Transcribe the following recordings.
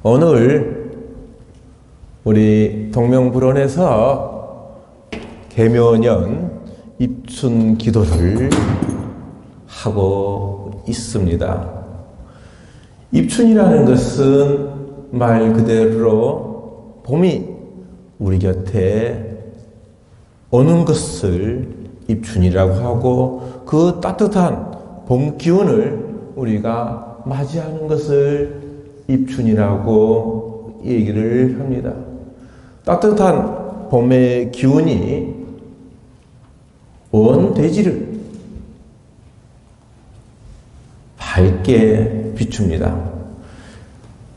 오늘 우리 동명불원에서 계묘년 입춘 기도를 하고 있습니다. 입춘이라는 것은 말 그대로 봄이 우리 곁에 오는 것을 입춘이라고 하고, 그 따뜻한 봄 기운을 우리가 맞이하는 것을 입춘이라고 얘기를 합니다. 따뜻한 봄의 기운이 온 대지를 밝게 비춥니다.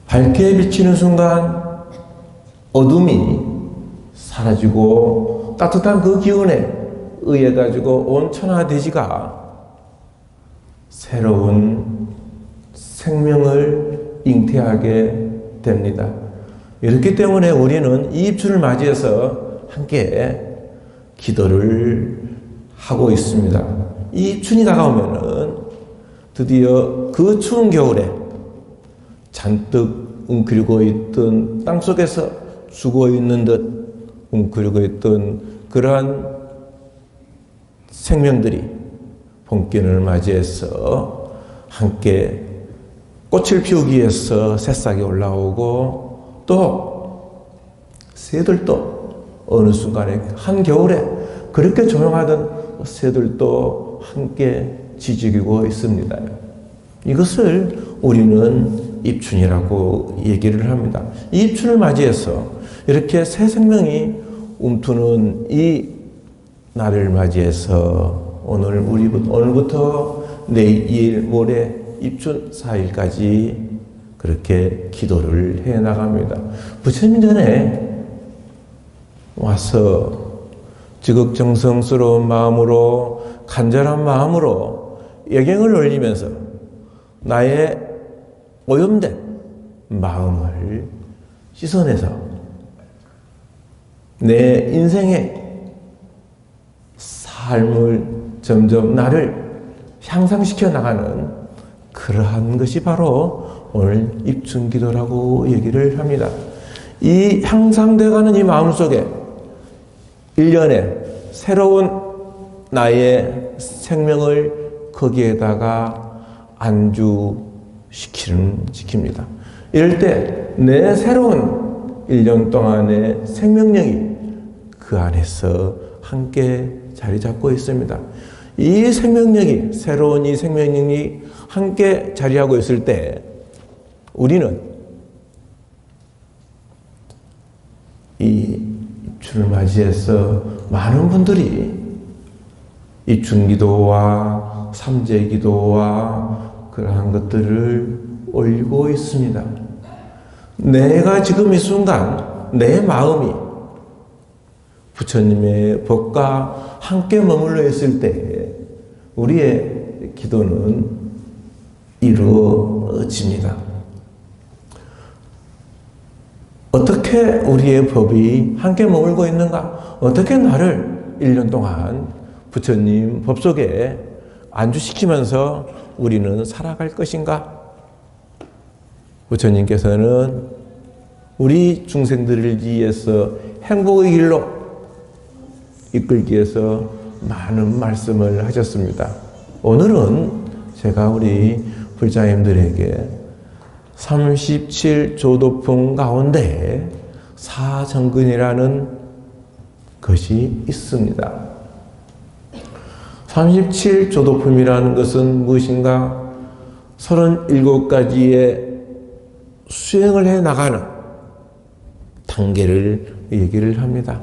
밝게 비치는 순간 어둠이 사라지고 따뜻한 그 기운에 의해 가지고 온 천하대지가 새로운 생명을 잉태하게 됩니다. 이렇기 때문에 우리는 이 입춘을 맞이해서 함께 기도를 하고 있습니다. 이 입춘이 다가오면은 드디어 그 추운 겨울에 잔뜩 웅크리고 있던 땅속에서 죽어 있는 듯 웅크리고 있던 그러한 생명들이 봄기운을 맞이해서 함께 꽃을 피우기 위해서 새싹이 올라오고, 또 새들도 어느 순간에 한겨울에 그렇게 조용하던 새들도 함께 지저귀고 있습니다. 이것을 우리는 입춘이라고 얘기를 합니다. 이 입춘을 맞이해서 이렇게 새 생명이 움트는 이 날을 맞이해서 오늘부터 내일, 모레 입춘 4일까지 그렇게 기도를 해 나갑니다. 부처님 전에 와서 지극정성스러운 마음으로, 간절한 마음으로 예경을 올리면서 나의 오염된 마음을 씻어내서 내 인생의 삶을 점점 나를 향상시켜 나가는 그러한 것이 바로 오늘 입춘기도라고 얘기를 합니다. 이 향상되어가는 이 마음속에 1년에 새로운 나의 생명을 거기에다가 안주시킵니다. 이럴 때 내 새로운 1년 동안의 생명력이 그 안에서 함께 자리 잡고 있습니다. 이 생명력이, 새로운 이 생명력이 함께 자리하고 있을 때 우리는 이 입춘을 맞이해서 많은 분들이 입춘기도와 삼재기도와 그러한 것들을 올리고 있습니다. 내가 지금 이 순간 내 마음이 부처님의 법과 함께 머물러 있을 때 우리의 기도는 이루어집니다. 어떻게 우리의 법이 함께 머물고 있는가? 어떻게 나를 1년 동안 부처님 법 속에 안주시키면서 우리는 살아갈 것인가? 부처님께서는 우리 중생들을 위해서 행복의 길로 이끌기 위해서 많은 말씀을 하셨습니다. 오늘은 제가 우리 불자님들에게 37조도품 가운데 사정근이라는 것이 있습니다. 37조도품이라는 것은 무엇인가? 37가지의 수행을 해 나가는 단계를 얘기를 합니다.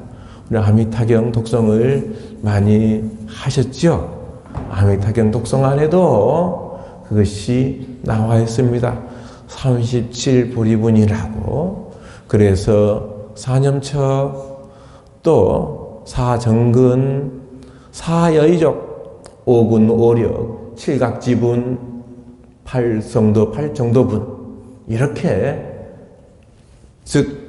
우리 아미타경 독성을 많이 하셨죠? 아미타경 독성 안에도 그것이 나와 있습니다. 37보리분이라고. 그래서 사념처, 또 사정근, 사여의적, 오근오력, 칠각지분, 팔성도, 팔정도분, 이렇게 즉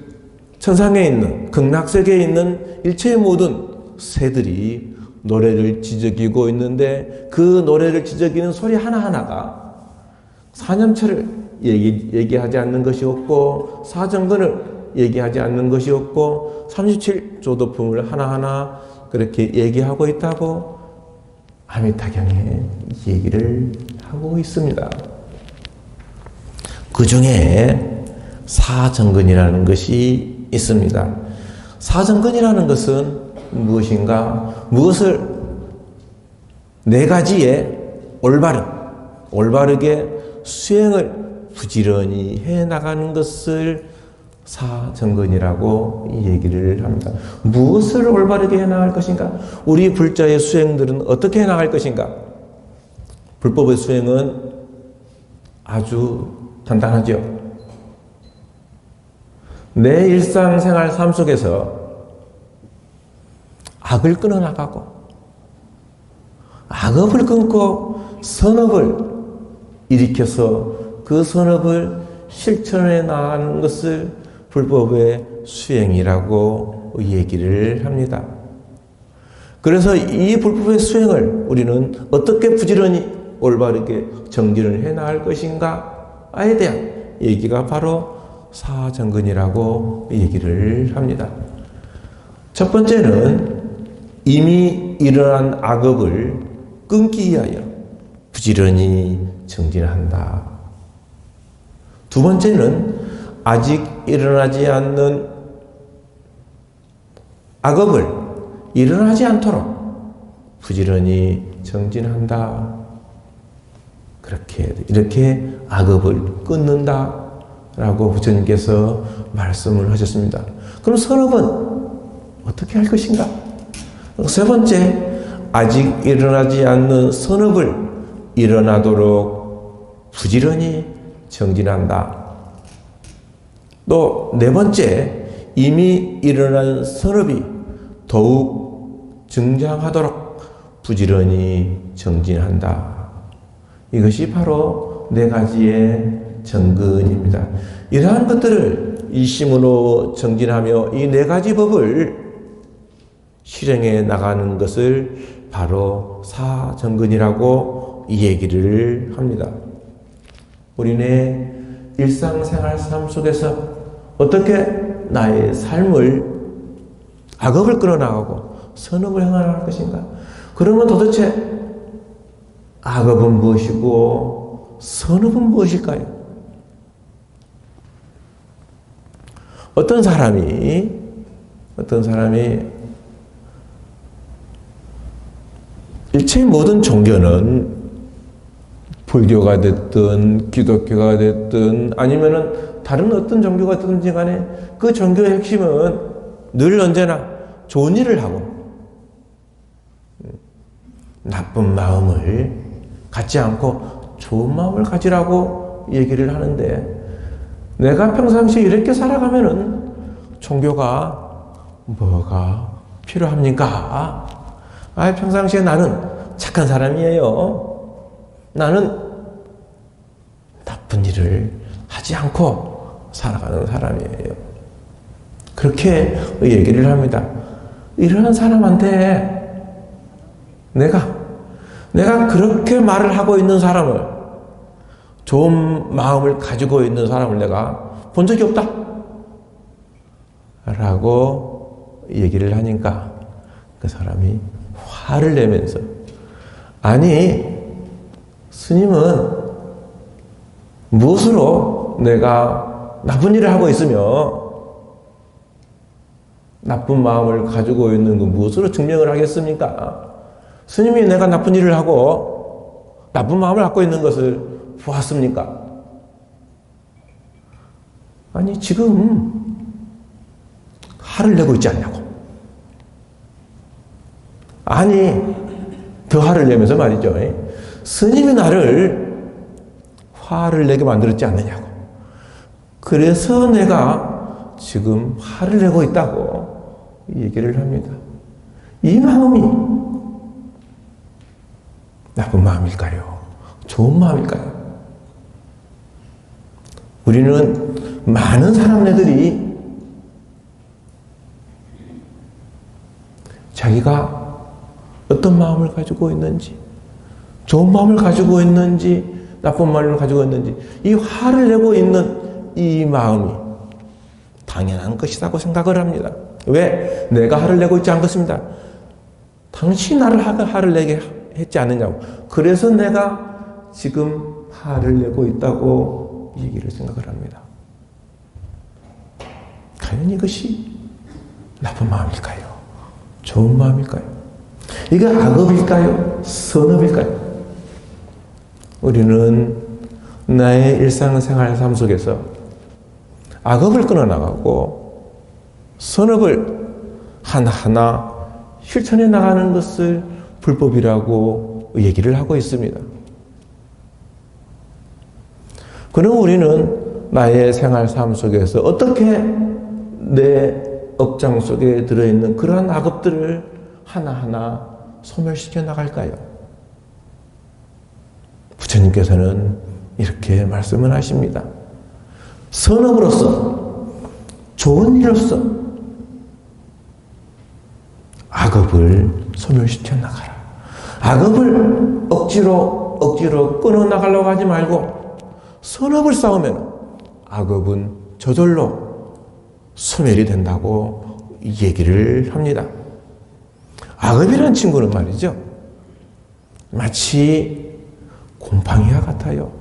천상에 있는, 극락세계에 있는 일체의 모든 새들이 노래를 지저귀고 있는데 그 노래를 지저귀는 소리 하나하나가 사념처를 얘기하지 않는 것이 없고 사정근을 얘기하지 않는 것이 없고 37조도품을 하나하나 그렇게 얘기하고 있다고 아미타경에 얘기를 하고 있습니다. 그 중에 사정근이라는 것이 있습니다. 사정근이라는 것은 무엇인가? 무엇을 네 가지의 올바르게 수행을 부지런히 해나가는 것을 사정근이라고 얘기를 합니다. 무엇을 올바르게 해나갈 것인가? 우리 불자의 수행들은 어떻게 해나갈 것인가? 불법의 수행은 아주 간단하죠. 내 일상생활 삶 속에서 악을 끊어나가고 악업을 끊고 선업을 일으켜서 그 선업을 실천해 나가는 것을 불법의 수행이라고 얘기를 합니다. 그래서 이 불법의 수행을 우리는 어떻게 부지런히 올바르게 정진을 해 나갈 것인가에 대한 얘기가 바로 사정근이라고 얘기를 합니다. 첫 번째는 이미 일어난 악업을 끊기 위하여 부지런히 정진한다. 두 번째는 아직 일어나지 않는 악업을 일어나지 않도록 부지런히 정진한다. 이렇게 악업을 끊는다라고 부처님께서 말씀을 하셨습니다. 그럼 선업은 어떻게 할 것인가? 세 번째, 아직 일어나지 않는 선업을 일어나도록 부지런히 정진한다. 또 네 번째, 이미 일어난 선업이 더욱 증장하도록 부지런히 정진한다. 이것이 바로 네 가지의 정근입니다. 이러한 것들을 일심으로 정진하며 이 네 가지 법을 실행해 나가는 것을 바로 사정근이라고 이 얘기를 합니다. 우리네 일상생활 삶 속에서 어떻게 나의 삶을 악업을 끌어나가고 선업을 행할 것인가? 그러면 도대체 악업은 무엇이고 선업은 무엇일까요? 어떤 사람이 일체의 모든 종교는 불교가 됐든 기독교가 됐든 아니면은 다른 어떤 종교가 됐든지 간에 그 종교의 핵심은 늘 언제나 좋은 일을 하고 나쁜 마음을 갖지 않고 좋은 마음을 가지라고 얘기를 하는데, 내가 평상시에 이렇게 살아가면은 종교가 뭐가 필요합니까? 평상시에 나는 착한 사람이에요. 나는 나쁜 일을 하지 않고 살아가는 사람이에요. 그렇게 얘기를 합니다. 이러한 사람한테 내가 그렇게 말을 하고 있는 사람을, 좋은 마음을 가지고 있는 사람을 내가 본 적이 없다 라고 얘기를 하니까 그 사람이 화를 내면서, 아니 스님은 무엇으로 내가 나쁜 일을 하고 있으며 나쁜 마음을 가지고 있는 그 무엇으로 증명을 하겠습니까? 스님이 내가 나쁜 일을 하고 나쁜 마음을 갖고 있는 것을 보았습니까? 아니 지금 화를 내고 있지 않냐고. 아니 더 화를 내면서 말이죠. 스님이 나를 화를 내게 만들었지 않느냐고. 그래서 내가 지금 화를 내고 있다고 얘기를 합니다. 이 마음이 나쁜 마음일까요? 좋은 마음일까요? 우리는 많은 사람들이 자기가 어떤 마음을 가지고 있는지, 좋은 마음을 가지고 있는지 나쁜 마음을 가지고 있는지, 이 화를 내고 있는 이 마음이 당연한 것이라고 생각을 합니다. 왜? 내가 화를 내고 있지 않겠습니다. 당신이 나를 화를 내게 했지 않느냐고. 그래서 내가 지금 화를 내고 있다고 얘기를 생각을 합니다. 과연 이것이 나쁜 마음일까요? 좋은 마음일까요? 이게 악업일까요? 선업일까요? 우리는 나의 일상생활 삶 속에서 악업을 끊어나가고 선업을 하나하나 실천해 나가는 것을 불법이라고 얘기를 하고 있습니다. 그럼 우리는 나의 생활 삶 속에서 어떻게 내 업장 속에 들어있는 그러한 악업들을 하나하나 소멸시켜 나갈까요? 부처님께서는 이렇게 말씀을 하십니다. 선업으로서, 좋은 일로서 악업을 소멸시켜 나가라. 악업을 억지로 끊어 나가려고 하지 말고 선업을 쌓으면 악업은 저절로 소멸이 된다고 얘기를 합니다. 악업이라는 친구는 말이죠, 마치 곰팡이와 같아요.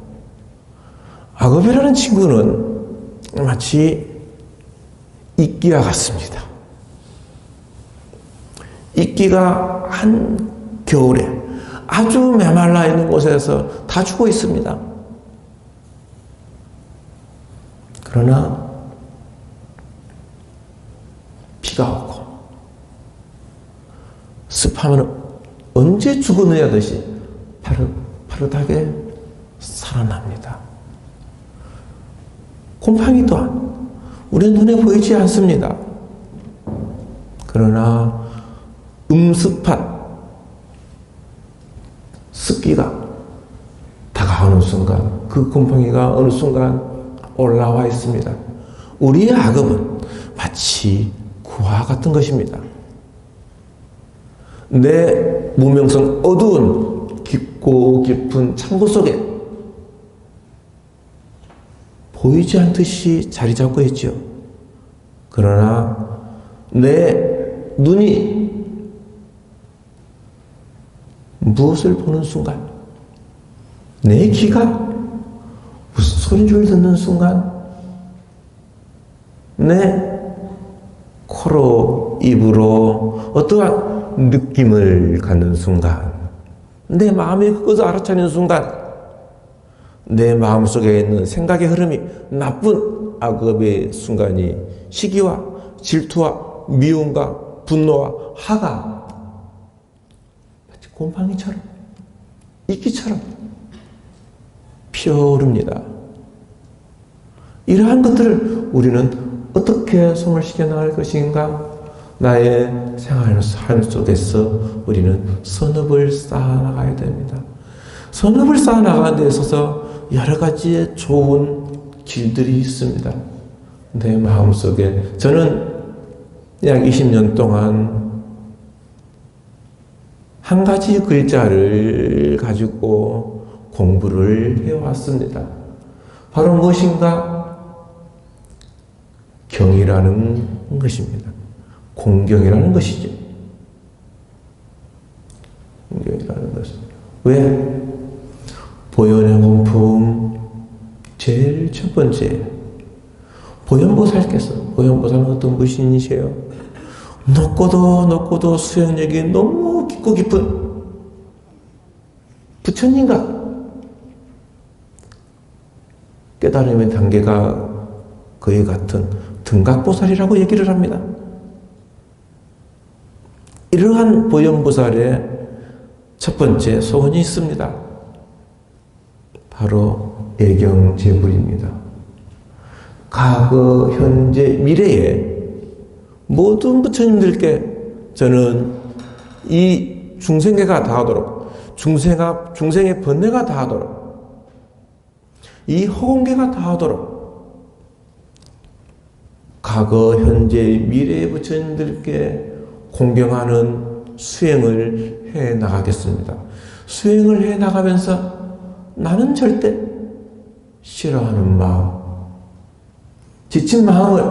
악업이라는 친구는 마치 이끼와 같습니다. 이끼가 한겨울에 아주 메말라 있는 곳에서 다 죽어 있습니다. 그러나 비가 오고 습하면 언제 죽어느냐 듯이 파릇파릇하게 살아납니다. 곰팡이 또한 우리 눈에 보이지 않습니다. 그러나 음습한 습기가 다가오는 순간 그 곰팡이가 어느 순간 올라와 있습니다. 우리의 악업은 마치 그와 같은 것입니다. 내 무명성 어두운 깊고 깊은 창고 속에 보이지 않듯이 자리 잡고 있죠. 그러나 내 눈이 무엇을 보는 순간, 내 귀가 무슨 소리를 듣는 순간, 내 코로 입으로 어떠한 느낌을 갖는 순간, 내 마음이 그것을 알아차리는 순간, 내 마음속에 있는 생각의 흐름이 나쁜 악업의 순간이 시기와 질투와 미움과 분노와 화가 마치 곰팡이처럼 이끼처럼 피어오릅니다. 이러한 것들을 우리는 어떻게 소멸시켜 나갈 것인가? 나의 생활 삶 속에서 우리는 선업을 쌓아나가야 됩니다. 선업을 쌓아나가는 데 있어서 여러 가지의 좋은 길들이 있습니다. 내 마음속에 저는 약 20년 동안 한 가지 글자를 가지고 공부를 해왔습니다. 바로 무엇인가? 경이라는 것입니다. 공경이라는 것이죠. 공경이라는 것입니다. 왜? 보현의 원품 제일 첫 번째, 보현보살께서, 보현보살은 어떤 분이세요? 높고도 수행력이 너무 깊고 깊은 부처님과 깨달음의 단계가 그에 같은 등각보살이라고 얘기를 합니다. 이러한 보현보살의 첫 번째 소원이 있습니다. 바로 애경제불입니다. 과거, 현재, 미래에 모든 부처님들께 저는 이 중생애가 다하도록, 중생의 번뇌가 다하도록, 이 허공계가 다하도록 과거, 현재, 미래의 부처님들께 공경하는 수행을 해 나가겠습니다. 수행을 해 나가면서 나는 절대 싫어하는 마음, 지친 마음을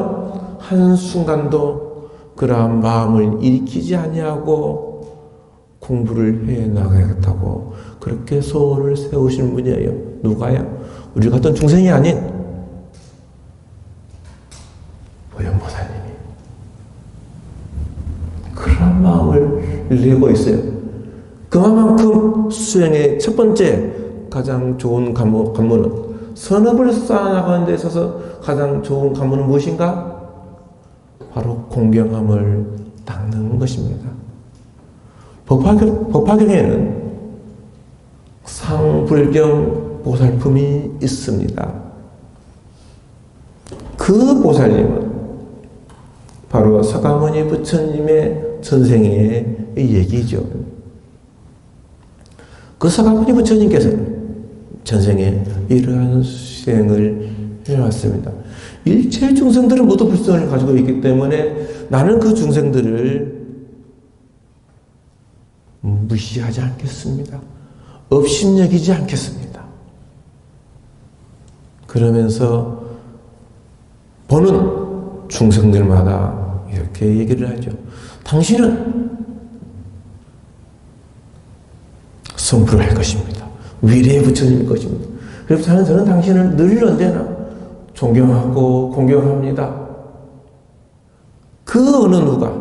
한순간도 그러한 마음을 일으키지 아니하고 공부를 해 나가야겠다고 그렇게 소원을 세우시는 분이에요. 누가요? 우리 같은 중생이 아닌 보현보살님이 그런 마음을 내고 있어요. 그만큼 수행의 첫 번째 가장 좋은 관문은, 선업을 쌓아나가는 데 있어서 가장 좋은 관문은 무엇인가? 바로 공경함을 닦는 것입니다. 법화경에는 상불경 보살품이 있습니다. 그 보살님은 바로 서가모니 부처님의 전생의 얘기죠. 그 서가모니 부처님께서는 전생에 이러한 수행을 해왔습니다. 일체 중생들은 모두 불성을 가지고 있기 때문에 나는 그 중생들을 무시하지 않겠습니다. 업신여기지 않겠습니다. 그러면서 보는 중생들마다 이렇게 얘기를 하죠. 당신은 성불을 할 것입니다. 위례의 부처님일 것입니다. 그래서 저는 당신을 늘 언제나 존경하고 공경합니다. 그 어느 누가,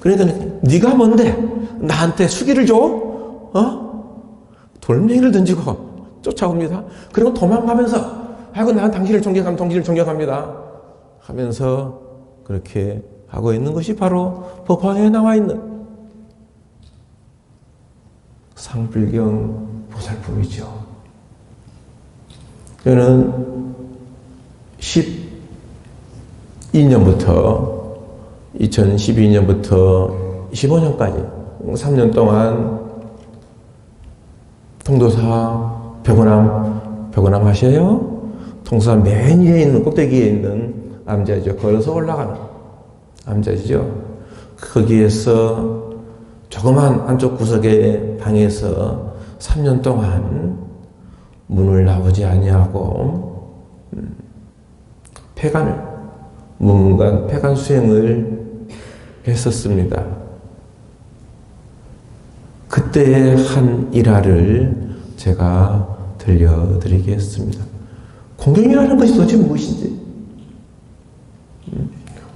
그러니까 네가 뭔데 나한테 수기를 줘? 돌멩이를 던지고 쫓아옵니다. 그리고 도망가면서 아이고 난 당신을 존경합니다 하면서 그렇게 하고 있는 것이 바로 법화경에 나와 있는 상불경 보살품이죠. 저는 2012년부터 25년까지 3년 동안 통도사 벽원암 하셔요? 통도사 맨 위에 있는 꼭대기에 있는 암자죠. 걸어서 올라가는 암자죠. 거기에서 조그만 안쪽 구석의 방에서 3년 동안 문을 나오지 아니하고 무문간 폐간 수행을 했었습니다. 그때의 한 일화를 제가 들려드리겠습니다. 공경이라는 것이 도대체 무엇인지,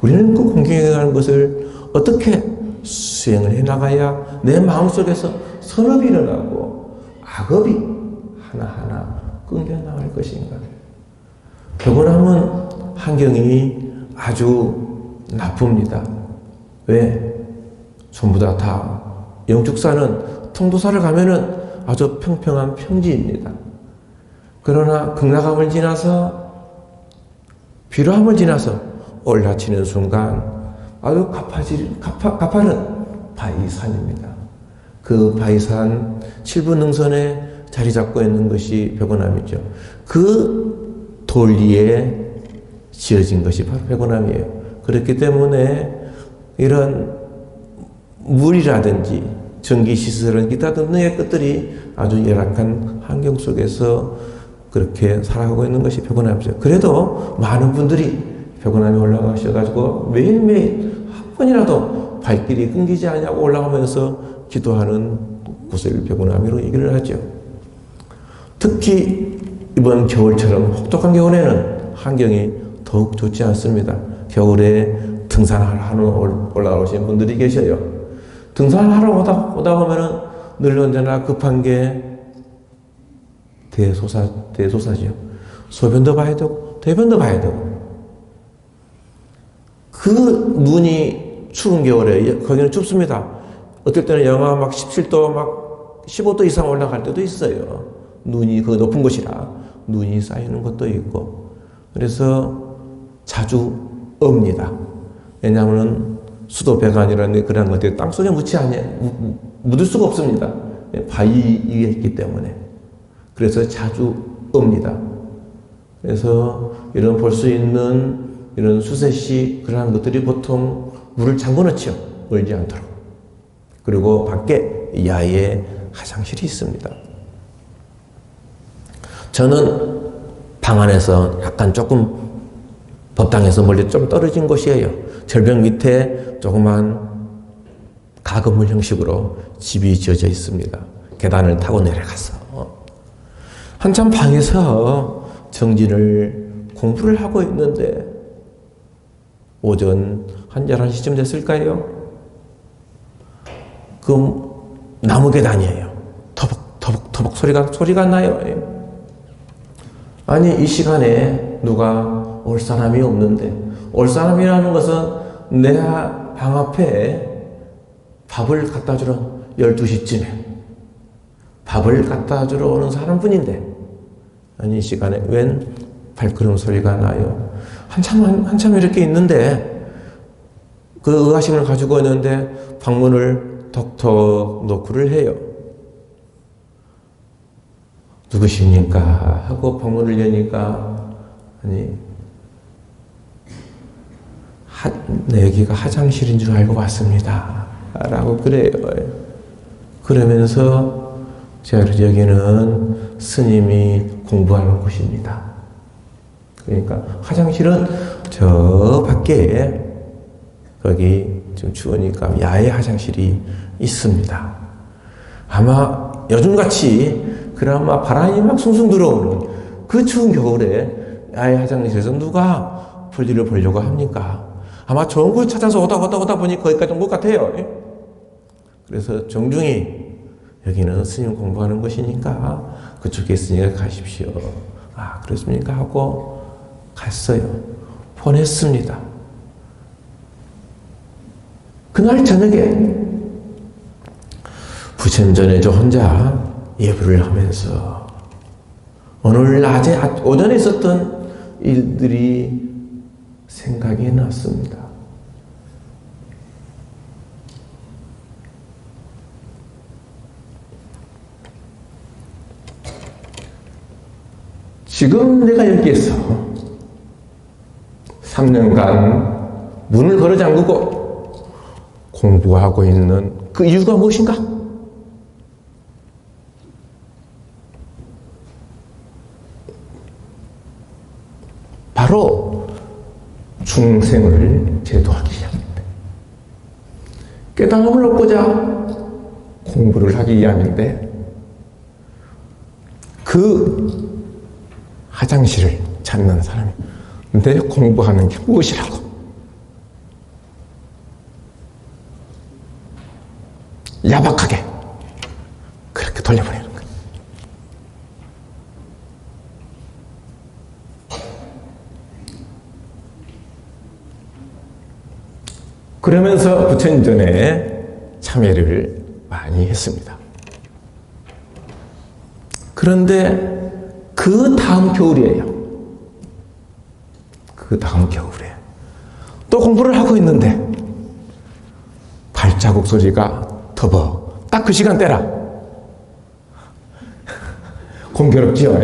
우리는 그 공경이라는 것을 어떻게 수행을 해나가야 내 마음속에서 선업이 일어나고 악업이 하나하나 끊겨나갈 것인가. 벽원암은 환경이 아주 나쁩니다. 왜? 전부 다 영축사는 통도사를 가면은 아주 평평한 평지입니다. 그러나 극락암을 지나서 비로암을 지나서 올라치는 순간 아주 가파른 바위산입니다. 그 바위산 7분 능선에 자리 잡고 있는 것이 벽원암이죠. 그 돌 위에 지어진 것이 바로 벽원암이에요. 그렇기 때문에 이런 물이라든지 전기시설은 기타 등등의 것들이 아주 열악한 환경 속에서 그렇게 살아가고 있는 것이 벽원암이죠. 그래도 많은 분들이 벽원암에 올라가셔가지고 매일매일 한 번이라도 발길이 끊기지 않냐고 올라가면서 기도하는 곳을 벽원암이라고 얘기를 하죠. 특히 이번 겨울처럼 혹독한 겨울에는 환경이 더욱 좋지 않습니다. 겨울에 등산하러 올라오신 분들이 계셔요. 등산하러 오다 보면은 늘 언제나 급한 게 대소사죠. 소변도 봐야 되고 대변도 봐야 되고. 그 눈이 추운 겨울에 거기는 춥습니다. 어떨 때는 영하 막 17도 막 15도 이상 올라갈 때도 있어요. 눈이 그 높은 곳이라 눈이 쌓이는 것도 있고. 그래서 자주 옵니다. 왜냐하면 수도 배관이라는 그런 것들이 땅속에 묻을 수가 없습니다. 바위 위에 있기 때문에. 그래서 자주 옵니다. 그래서 이런 볼 수 있는 이런 수세시 그러한 것들이 보통 물을 잠궈 놓죠. 얼지 않도록. 그리고 밖에 야외 화장실이 있습니다. 저는 방 안에서 약간 조금 법당에서 멀리 좀 떨어진 곳이에요. 절벽 밑에 조그만 가건물 형식으로 집이 지어져 있습니다. 계단을 타고 내려가서 한참 방에서 정진을 공부를 하고 있는데 오전 한 11시쯤 됐을까요? 그 나무 계단이에요. 터벅터벅 소리가 나요. 아니 이 시간에 누가 올 사람이 없는데, 올 사람이라는 것은 내 방 앞에 밥을 갖다 주러 12시쯤에 밥을 갖다 주러 오는 사람뿐인데, 아니 이 시간에 웬 발걸음 소리가 나요. 한참 이렇게 있는데 그 의아심을 가지고 있는데 방문을 톡톡 노크를 해요. 누구십니까? 하고 방문을 여니까 아니 여기가 화장실인 줄 알고 왔습니다 라고 그래요. 그러면서 여기는 스님이 공부하는 곳입니다. 그러니까 화장실은 저 밖에 거기 좀 추우니까 야외 화장실이 있습니다. 아마 요즘같이 그나마 바람이 막 숭숭 들어오는 그 추운 겨울에 야외 화장실에서 누가 볼일을 보려고 합니까? 아마 좋은 걸 찾아서 오다 보니 거기까지 온 것 같아요. 그래서 정중히 여기는 스님 공부하는 곳이니까 그쪽에 있으니까 가십시오. 아, 그렇습니까? 하고 갔어요. 보냈습니다. 그날 저녁에 부처님 전에 저 혼자 예불을 하면서 오늘 낮에 오전에 있었던 일들이 생각이 났습니다. 지금 내가 여기에서 3년간 문을 걸어 잠그고 공부하고 있는 그 이유가 무엇인가? 바로 중생을 제도하기 위함인데, 깨달음을 얻고자 공부를 하기 위함인데, 그 화장실을 찾는 사람이 내 공부하는 게 무엇이라고 야박하게 그렇게 돌려보내는 거예요. 그러면서 부처님 전에 참회를 많이 했습니다. 그런데 그 다음 겨울이에요. 그 다음 겨울에 또 공부를 하고 있는데 발자국 소리가 터벅, 딱 그 시간대라. 공교롭지요?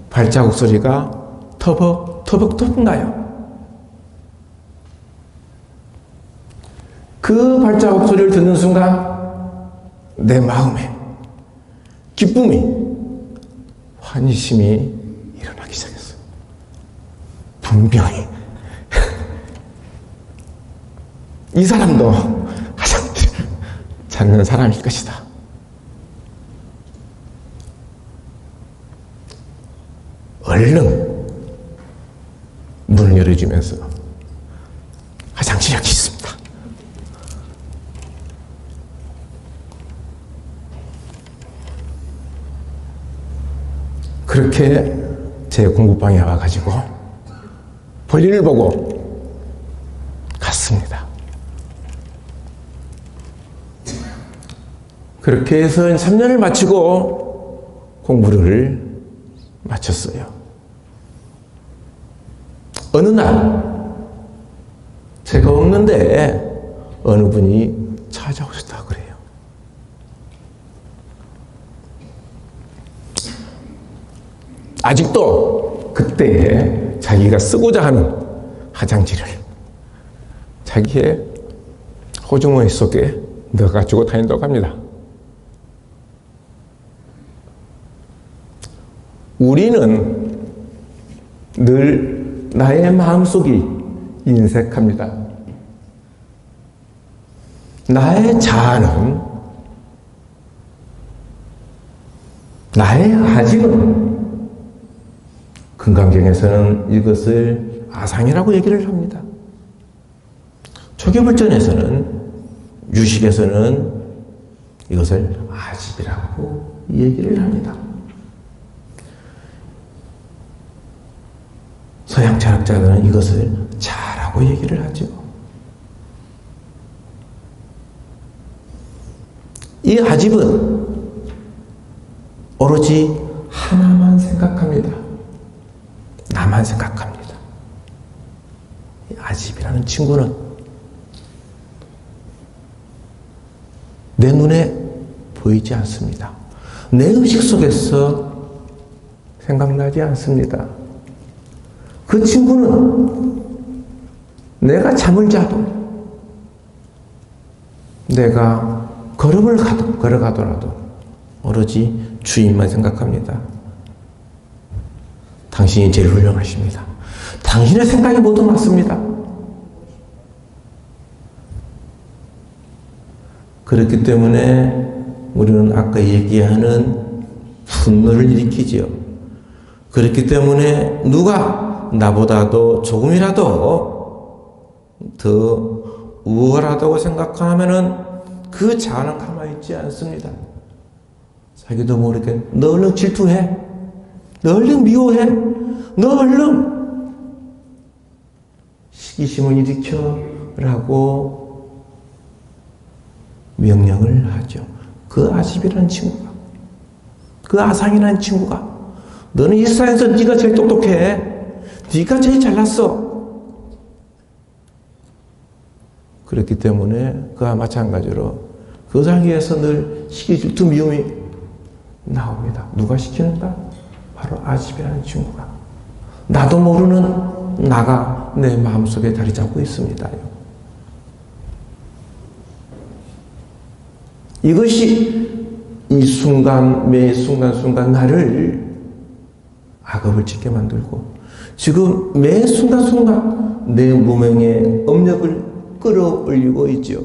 발자국 소리가 터벅 나요. 그 발자국 소리를 듣는 순간 내 마음에 기쁨이, 환희심이 일어나기 시작했어요. 분명히 이 사람도 화장실을 찾는 사람일 것이다. 얼른 문을 열어주면서 화장실 여기 있습니다. 그렇게 제 공부방에 와가지고 볼일을 보고 갔습니다. 그렇게 해서 3년을 마치고 공부를 마쳤어요. 어느 날 제가 없는데 어느 분이 찾아오셨다고 그래요. 아직도 그때에 자기가 쓰고자 하는 화장지를 자기의 호주머니 속에 넣어가지고 다닌다고 합니다. 우리는 늘 나의 마음속이 인색합니다. 나의 자아는, 나의 아집은 금강경에서는 이것을 아상이라고 얘기를 합니다. 초계불전에서는, 유식에서는 이것을 아집이라고 얘기를 합니다. 서양 철학자들은 이것을 자라고 얘기를 하죠. 이 아집은 오로지 하나만 생각합니다. 나만 생각합니다. 이 아집이라는 친구는 내 눈에 보이지 않습니다. 내 의식 속에서 생각나지 않습니다. 그 친구는 내가 잠을 자도, 내가 걸음을 걸어가더라도 오로지 주인만 생각합니다. 당신이 제일 훌륭하십니다. 당신의 생각이 모두 맞습니다. 그렇기 때문에 우리는 아까 얘기하는 분노를 일으키지요. 그렇기 때문에 누가 나보다도 조금이라도 더 우월하다고 생각하면은 그 자아는 가만히 있지 않습니다. 자기도 모르게 너 얼른 질투해, 너 얼른 미워해, 너 얼른 시기심을 일으켜 라고 명령을 하죠. 그 아집이라는 친구가, 그 아상이라는 친구가, 너는 이 세상에서 네가 제일 똑똑해, 네가 제일 잘났어. 그렇기 때문에 그와 마찬가지로 그 자리에서 늘 시기, 질투, 미움이 나옵니다. 누가 시키는가? 바로 아집이라는 친구가. 나도 모르는 나가 내 마음속에 자리 잡고 있습니다. 이것이 이 순간, 매 순간순간 나를 악업을 짓게 만들고 지금 매 순간순간 내 무명의 업력을 끌어올리고 있죠.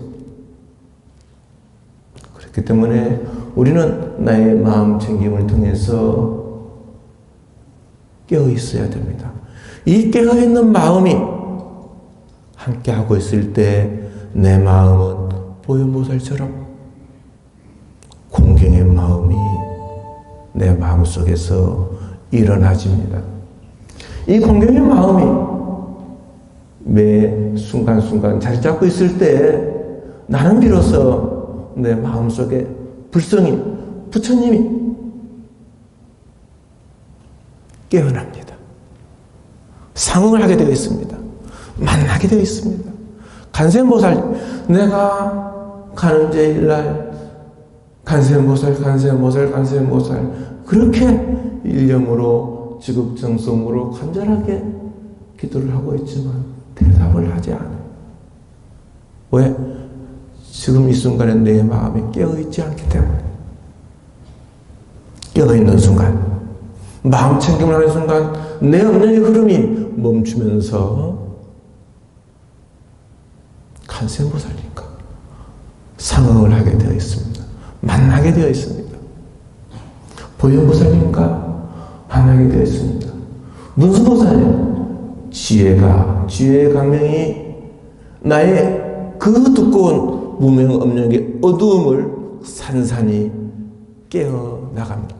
그렇기 때문에 우리는 나의 마음 챙김을 통해서 깨어 있어야 됩니다. 이 깨어 있는 마음이 함께 하고 있을 때 내 마음은 보현보살처럼 공경의 마음이 내 마음 속에서 일어나집니다. 이 공경의 마음이 매 순간순간 자리 잡고 있을 때 나는 비로소 내 마음속에 불성이, 부처님이 깨어납니다. 상응을 하게 되어 있습니다. 만나게 되어 있습니다. 간센보살, 내가 가는 제일날 간센보살 그렇게 일념으로 지극정성으로 간절하게 기도를 하고 있지만 대답을 하지 않아요. 왜? 지금 이 순간에 내 마음이 깨어있지 않기 때문에. 깨어있는 순간, 마음 챙김을 하는 순간 내 업력의 흐름이 멈추면서 간센보살님과 상응을 하게 되어 있습니다. 만나게 되어 있습니다. 보현보살님과 만나게 되어 있습니다. 문수보살님, 지혜의 강명이 나의 그 두꺼운 무명 업력의 어두움을 산산히 깨어 나갑니다.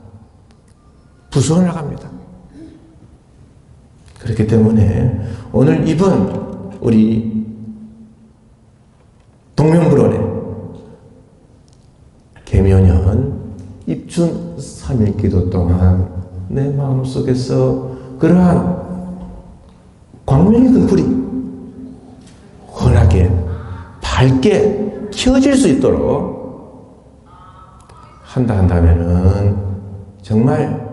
부수어 나갑니다. 그렇기 때문에 오늘 이번 우리 동명불원의 계묘년 입춘 3일 기도 동안 내 마음속에서 그러한 광명의 등불이 환하게 밝게 켜질 수 있도록 한다면은 정말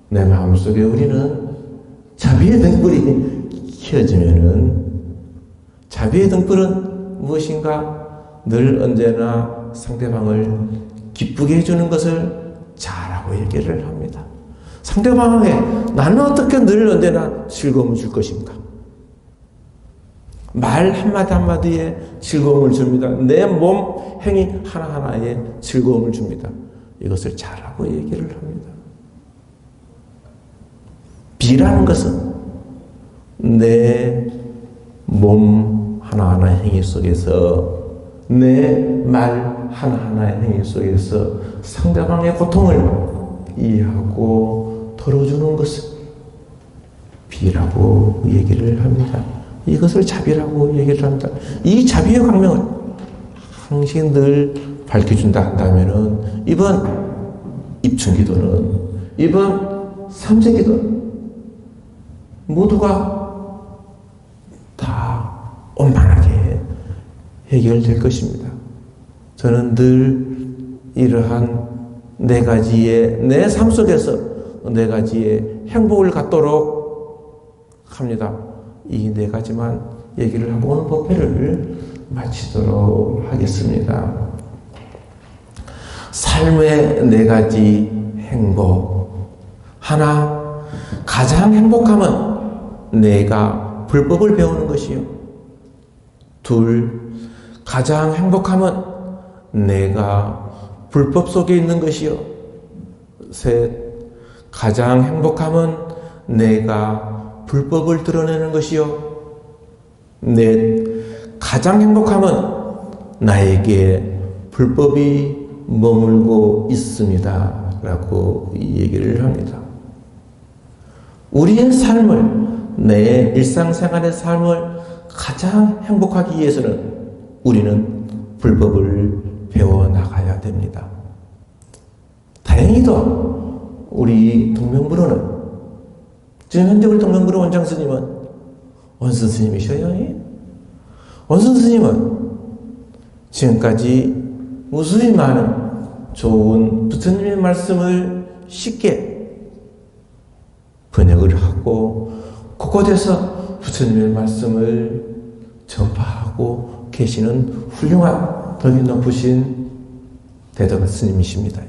내 마음속에 우리는 자비의 등불이 켜지면은 자비의 등불은 무엇인가 늘 언제나 상대방을 기쁘게 해주는 것을 잘하고 얘기를 합니다. 상대방에게 나는 어떻게 늘 언제나 즐거움을 줄 것인가? 말 한마디 한마디에 즐거움을 줍니다. 내 몸 행위 하나하나에 즐거움을 줍니다. 이것을 잘하고 얘기를 합니다. 비라는 것은 내 몸 하나하나의 행위 속에서, 내 말 하나하나의 행위 속에서 상대방의 고통을 이해하고 덜어주는 것을 비라고 얘기를 합니다. 이것을 자비라고 얘기를 합니다. 이 자비의 광명을 항상 늘 밝혀준다 한다면은 이번 입춘기도는, 이번 삼재기도는 모두가 다 원만하게 해결될 것입니다. 저는 늘 이러한 네 가지의, 내 삶 속에서 네 가지의 행복을 갖도록 합니다. 이 네 가지만 얘기를 하고 오늘 법회를 마치도록 하겠습니다. 삶의 네 가지 행복. 하나, 가장 행복함은 내가 불법을 배우는 것이요. 둘, 가장 행복함은 내가 불법 속에 있는 것이요. 셋, 가장 행복함은 내가 불법을 드러내는 것이요. 넷, 가장 행복함은 나에게 불법이 머물고 있습니다. 라고 얘기를 합니다. 우리의 삶을, 내 일상생활의 삶을 가장 행복하기 위해서는 우리는 불법을 배워나가야 됩니다. 다행히도 우리 동명불원은, 지금 현재 우리 동명불원 원장 스님은 원순 스님이셔요. 원순 스님은 지금까지 무수히 많은 좋은 부처님의 말씀을 쉽게 번역을 하고 곳곳에서 부처님의 말씀을 전파하고 계시는 훌륭한 덕이 높으신 대덕 스님이십니다.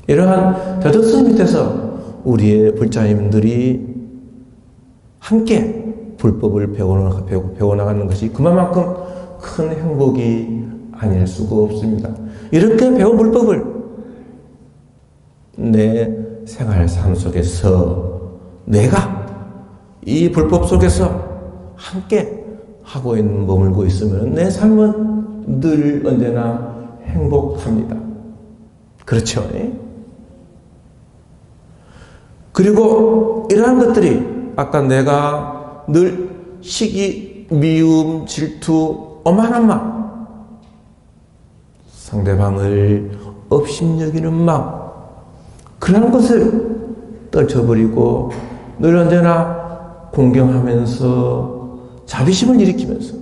이러한 대덕 스님 밑에서 우리의 불자님들이 함께 불법을 배워나가는 것이 그만큼 큰 행복이 아닐 수가 없습니다. 이렇게 배운 불법을 내 생활 삶 속에서 내가 이 불법 속에서 함께 하고 있는, 머물고 있으면 내 삶은 늘 언제나 행복합니다. 그렇죠? 그리고 이러한 것들이 아까 내가 늘 시기, 미움, 질투, 오만한 마음, 상대방을 업신여기는 마음, 그런 것을 떨쳐버리고 늘 언제나 공경하면서 자비심을 일으키면서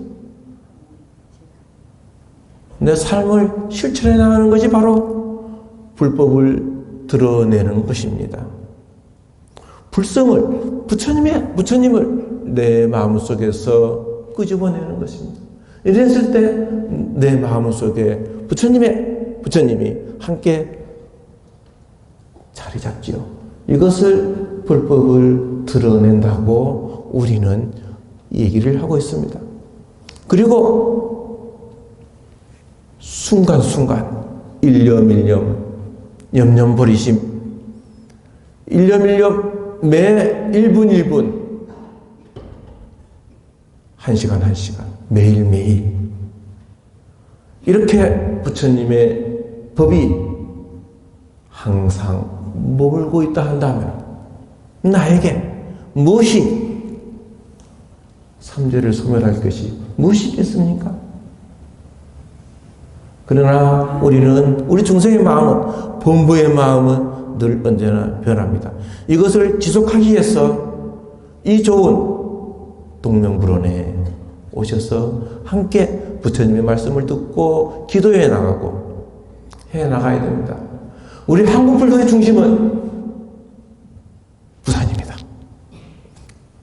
내 삶을 실천해 나가는 것이 바로 불법을 드러내는 것입니다. 불성을, 부처님을 내 마음속에서 끄집어내는 것입니다. 이랬을 때 내 마음속에 부처님이 함께 자리 잡지요. 이것을 불법을 드러낸다고 우리는 얘기를 하고 있습니다. 그리고 순간순간 일념일념 염념버리심, 일념일념 매 1분 1분 1시간 1시간 매일매일 이렇게 부처님의 법이 항상 머물고 있다 한다면 나에게 무엇이 삼재를 소멸할 것이 무엇이 있겠습니까? 그러나 우리 중생의 마음은, 본부의 마음은 늘 언제나 변합니다. 이것을 지속하기 위해서 이 좋은 동명불원에 오셔서 함께 부처님의 말씀을 듣고 기도해 나가고 해 나가야 됩니다. 우리 한국불교의 중심은 부산입니다.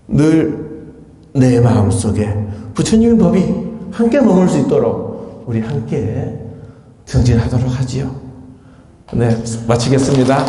늘 내 마음속에 부처님의 법이 함께 머물 수 있도록 우리 함께 정진하도록 하지요. 네, 마치겠습니다.